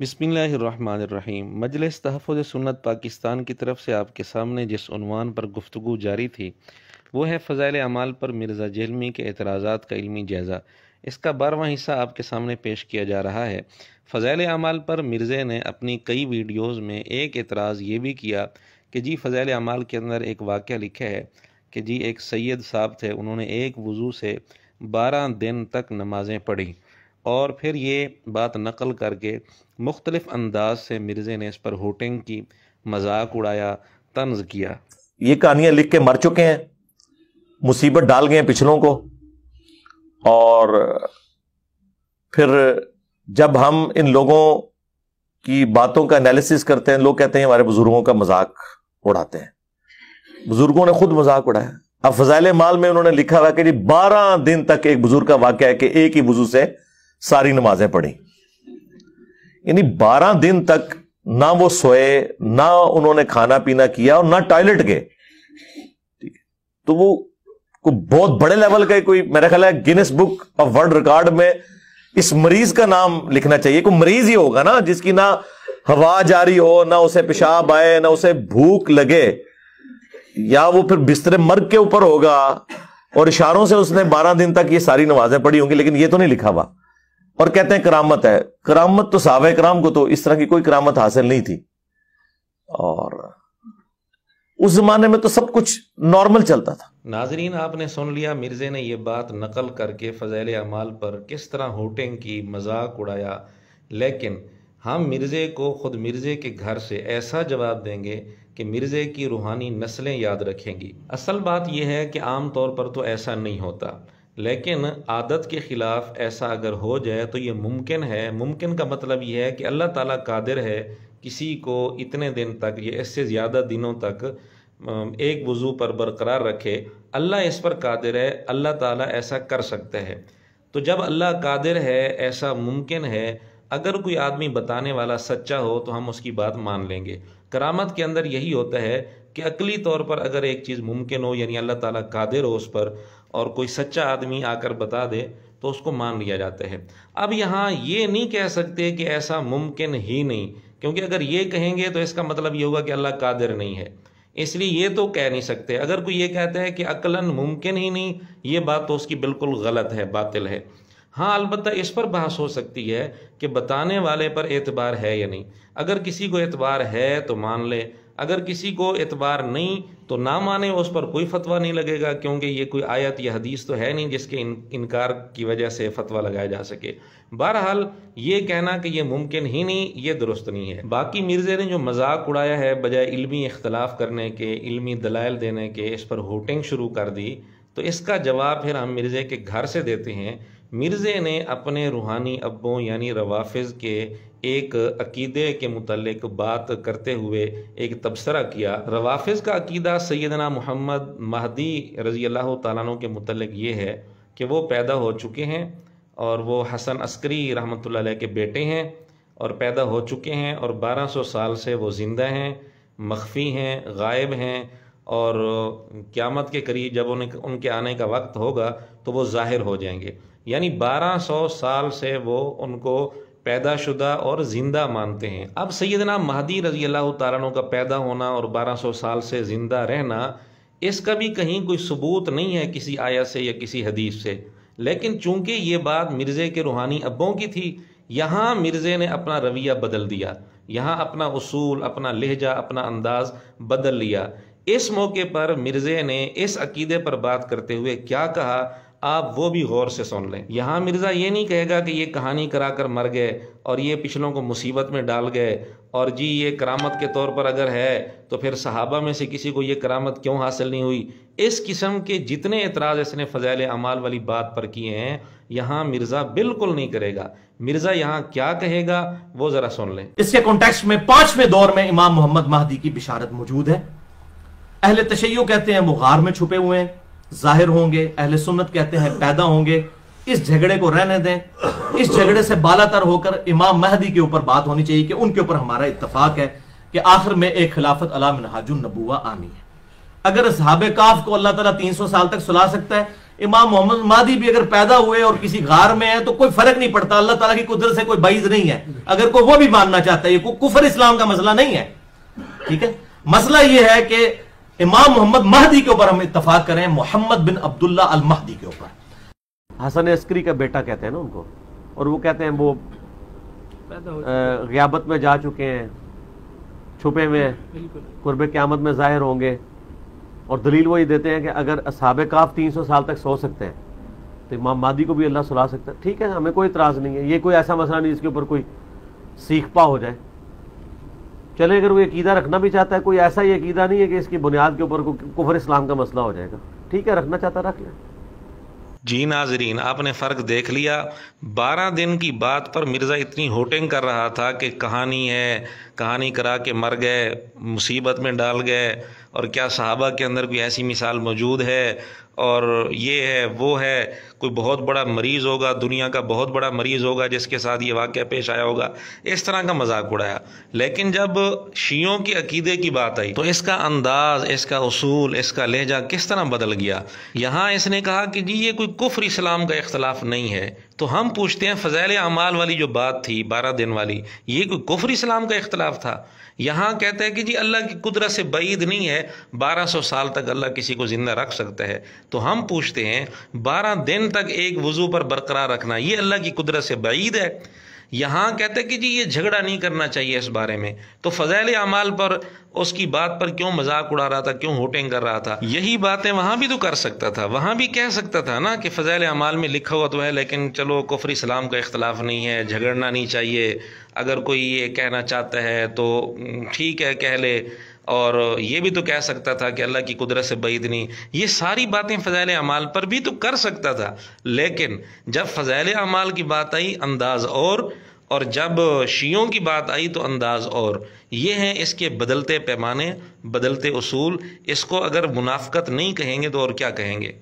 बिस्मिल्लाहिर्रहमानिर्रहीम। मजलिस तहफ़्फ़ुज़ सुन्नत पाकिस्तान की तरफ से आपके सामने जिस उन्वान पर गुफ्तगू जारी थी वो है फ़ज़ाइल अमाल पर मिर्ज़ा जेहलमी के एतराज़ात का इल्मी जायज़ा। इसका 12वां हिस्सा आपके सामने पेश किया जा रहा है। फ़ज़ाइल अमाल पर मिर्ज़े ने अपनी कई वीडियोज़ में एक एतराज़ ये भी किया कि जी फ़ज़ाइल अमाल के अंदर एक वाक़या लिखा है कि जी एक सैयद साहब थे, उन्होंने एक वज़ू से 12 दिन तक नमाज़ें पढ़ी और फिर ये बात नकल करके मुख्तलिफ अंदाज से मिर्ज़े ने इस पर होटिंग की, मजाक उड़ाया, तंज किया। ये कहानियां लिख के मर चुके हैं, मुसीबत डाल गए पिछलों को। और फिर जब हम इन लोगों की बातों का एनालिसिस करते हैं, लोग कहते हैं हमारे बुजुर्गों का मजाक उड़ाते हैं। बुजुर्गों ने खुद मजाक उड़ाया। अब फ़ज़ाइल माल में उन्होंने लिखा हुआ कि 12 दिन तक एक बुजुर्ग का वाक़या है कि एक ही वुज़ू से सारी नमाजें पढ़ी। यानी 12 दिन तक ना वो सोए, ना उन्होंने खाना पीना किया और ना टॉयलेट गए। ठीक है, तो वो कोई बहुत बड़े लेवल का कोई, मेरा ख्याल है Guinness book of world record में इस मरीज का नाम लिखना चाहिए। कोई मरीज ही होगा ना जिसकी ना हवा जारी हो, ना उसे पेशाब आए, ना उसे भूख लगे, या वो फिर बिस्तरे मर्ग के ऊपर होगा और इशारों से उसने 12 दिन तक ये सारी नमाजें पढ़ी होंगी। लेकिन ये तो नहीं लिखा हुआ और कहते हैं करामत है। करामत तो सहाबा किराम को तो इस तरह की कोई करामत हासिल नहीं थी, और उस जमाने में तो सब कुछ नॉर्मल चलता था। नाजरीन, आपने सुन लिया मिर्ज़े ने ये बात नकल करके फ़ज़ाइल अमाल पर किस तरह होटिंग की, मजाक उड़ाया। लेकिन हम मिर्ज़े को खुद मिर्ज़े के घर से ऐसा जवाब देंगे कि मिर्ज़े की रूहानी नस्लें याद रखेंगी। असल बात यह है कि आम तौर पर तो ऐसा नहीं होता, लेकिन आदत के ख़िलाफ़ ऐसा अगर हो जाए तो ये मुमकिन है। मुमकिन का मतलब ये है कि अल्लाह ताला कादिर है किसी को इतने दिन तक, ये इससे ज़्यादा दिनों तक एक वज़ू पर बरकरार रखे। अल्लाह इस पर कादिर है, अल्लाह ताला ऐसा कर सकता है। तो जब अल्लाह कादिर है, ऐसा मुमकिन है, अगर कोई आदमी बताने वाला सच्चा हो तो हम उसकी बात मान लेंगे। करामत के अंदर यही होता है कि अकली तौर पर अगर एक चीज़ मुमकिन हो, यानी अल्लाह ताला कादिर हो उस पर, और कोई सच्चा आदमी आकर बता दे तो उसको मान लिया जाता है। अब यहाँ ये नहीं कह सकते कि ऐसा मुमकिन ही नहीं, क्योंकि अगर ये कहेंगे तो इसका मतलब ये होगा कि अल्लाह कादिर नहीं है। इसलिए ये तो कह नहीं सकते। अगर कोई ये कहता है कि अकलन मुमकिन ही नहीं, ये बात तो उसकी बिल्कुल गलत है, बातिल है। हाँ, अलबत्ता इस पर बहस हो सकती है कि बताने वाले पर एतबार है या नहीं। अगर किसी को एतबार है तो मान ले, अगर किसी को एतबार नहीं तो ना माने, उस पर कोई फतवा नहीं लगेगा, क्योंकि ये कोई आयत या हदीस तो है नहीं जिसके इनकार की वजह से फतवा लगाया जा सके। बहरहाल ये कहना कि ये मुमकिन ही नहीं, ये दुरुस्त नहीं है। बाकी मिर्ज़े ने जो मजाक उड़ाया है, बजाय इल्मी इख्तलाफ करने के, इल्मी दलाइल देने के, इस पर होटिंग शुरू कर दी, तो इसका जवाब फिर हम मिर्ज़े के घर से देते हैं। मिर्ज़े ने अपने रूहानी अब्बों यानी रवाफिज़ के एक अकीदे के मुतल्लिक बात करते हुए एक तबसरा किया। रवाफिज़ का अकीदा सैयदना मुहम्मद महदी रज़ी अल्लाह तआला अन्हु के मुतल्लिक ये है कि वो पैदा हो चुके हैं और वो हसन अस्करी रहमतुल्लाह अलैह के बेटे हैं और पैदा हो चुके हैं, और 1200 साल से वो ज़िंदा हैं, मख्फ़ी हैं, गायब हैं, और क़यामत के करीब जब उनके आने का वक्त होगा तो वो ज़ाहिर हो जाएंगे। यानी 1200 साल से वो उनको पैदाशुदा और ज़िंदा मानते हैं। अब सैयदना महदी रज़ी अल्लाह तआला अन्हु का पैदा होना और 1200 साल से ज़िंदा रहना, इसका भी कहीं कोई सबूत नहीं है किसी आयत से या किसी हदीस से। लेकिन चूंकि ये बात मिर्ज़े के रूहानी अब्बों की थी, यहाँ मिर्ज़े ने अपना रवैया बदल दिया, यहाँ अपना उसूल, अपना लहजा, अपना अंदाज बदल लिया। इस मौके पर मिर्ज़े ने इस अकीदे पर बात करते हुए क्या कहा, आप वो भी गौर से सुन लें। यहाँ मिर्ज़ा ये नहीं कहेगा कि ये कहानी कराकर मर गए और ये पिछलों को मुसीबत में डाल गए, और जी ये करामत के तौर पर अगर है तो फिर सहाबा में से किसी को ये करामत क्यों हासिल नहीं हुई। इस किस्म के जितने एतराज़ इसने फ़ज़ाइल अमाल वाली बात पर किए हैं, यहाँ मिर्ज़ा बिल्कुल नहीं करेगा। मिर्ज़ा यहाँ क्या कहेगा वो ज़रा सुन लें। इसके कॉन्टेक्स्ट में 5वें दौर में इमाम मोहम्मद महदी की बिशारत मौजूद है। अहले तशय्यो कहते हैं वो गार में छुपे हुए हैं, जाहिर होंगे। अहले सुन्नत कहते हैं पैदा होंगे। इस झगड़े को रहने दें। इस झगड़े से बालातर होकर इमाम महदी के ऊपर बात होनी चाहिए कि उनके ऊपर हमारा इत्तफाक है कि आखिर में एक खिलाफत अला मिनहाजुन नबुव्वा आनी है। अगर असहाबे काफ को अल्लाह ताला 300 साल तक सुला सकता है, امام محمد مہدی بھی اگر پیدا ہوئے اور کسی غار میں ہے تو کوئی فرق نہیں پڑتا، اللہ تعالیٰ کی قدرت سے کوئی بعید نہیں ہے، اگر کوئی وہ بھی ماننا چاہتا ہے، یہ کوئی کفر اسلام کا مسئلہ نہیں ہے، ٹھیک ہے۔ مسئلہ یہ ہے کہ امام محمد مہدی کے اوپر ہم اتفاق کریں، محمد بن عبداللہ المہدی کے اوپر۔ حسن عسکری کا بیٹا کہتے ہیں نا ان کو، اور وہ کہتے ہیں وہ غیابت میں جا چکے ہیں، چھپے میں قرب قیامت میں ظاہر ہوں گے، اور دلیل وہی دیتے ہیں کہ اگر اصحاب کہف 300 سال تک سو سکتے ہیں تو امام مہدی کو بھی اللہ سلا سکتا ہے۔ ٹھیک ہے، ہمیں کوئی اعتراض نہیں ہے، یہ کوئی ایسا مسئلہ نہیں جس کے اوپر کوئی سیکھ پا ہو جائے۔ چلے اگر وہ عقیدہ رکھنا بھی چاہتا ہے، کوئی ایسا ہی عقیدہ نہیں ہے کہ اس کی بنیاد کے اوپر کفر اسلام کا مسئلہ ہو جائے گا، ٹھیک ہے، رکھنا چاہتا رکھ لیں۔ جی ناظرین، آپ نے فرق دیکھ لیا۔ 12 دن کی بات پر مرزا اتنی ہوٹنگ کر رہا تھا کہ کہانی ہے، کہانی کرا کے مر گئے، مصیبت میں ڈال گئے، اور کیا صحابہ کے اندر کوئی ایسی مثال موجود ہے، اور یہ ہے وہ ہے، کوئی بہت بڑا مریض ہوگا، دنیا کا بہت بڑا مریض ہوگا جس کے ساتھ یہ واقعہ پیش آیا ہوگا، اس طرح کا مذاق اڑایا۔ لیکن جب شیعوں کی عقیدے کی بات آئی تو اس کا انداز، اس کا اصول، اس کا لہجہ کس طرح بدل گیا۔ یہاں اس نے کہا کہ جی یہ کوئی کفر اسلام کا اختلاف نہیں ہے، تو ہم پوچھتے ہیں فضائل اعمال والی جو بات تھی 12 دن والی، یہ کوئی کفر اسلام کا اختلاف تھا؟ یہاں کہتا ہے کہ جی اللہ کی قدرت سے بعید نہیں ہے، 1200 سال تک اللہ کسی کو زندہ رکھ سکتا ہے۔ تو ہم پوچھتے ہیں 12 دن تک ایک وضو پر برقرار رکھنا یہ اللہ کی قدرت سے بعید ہے؟ یہاں کہتے ہیں کہ جی یہ جھگڑا نہیں کرنا چاہیے اس بارے میں، تو فضائل اعمال پر اس کی بات پر کیوں مذاق اڑا رہا تھا، کیوں ہوٹنگ کر رہا تھا؟ یہی باتیں وہاں بھی تو کر سکتا تھا، وہاں بھی کہہ سکتا تھا نا کہ فضائل اعمال میں لکھا ہوا تو ہے لیکن چلو کفر اسلام کا اختلاف نہیں ہے، جھگڑنا نہیں چاہیے، اگر کوئی یہ کہنا چاہتا ہے تو ٹھیک ہے کہہ لے، اور یہ بھی تو کہہ سکتا تھا کہ اللہ کی قدرت سے بعید نہیں۔ یہ ساری باتیں فضائل اعمال پر بھی تو کر سکتا تھا، لیکن جب فضائل اعمال کی بات آئی انداز اور جب شیعوں کی بات آئی تو انداز اور۔ یہ ہیں اس کے بدلتے پیمانے، بدلتے اصول۔ اس کو اگر منافقت نہیں کہیں گے تو اور کیا کہیں گے؟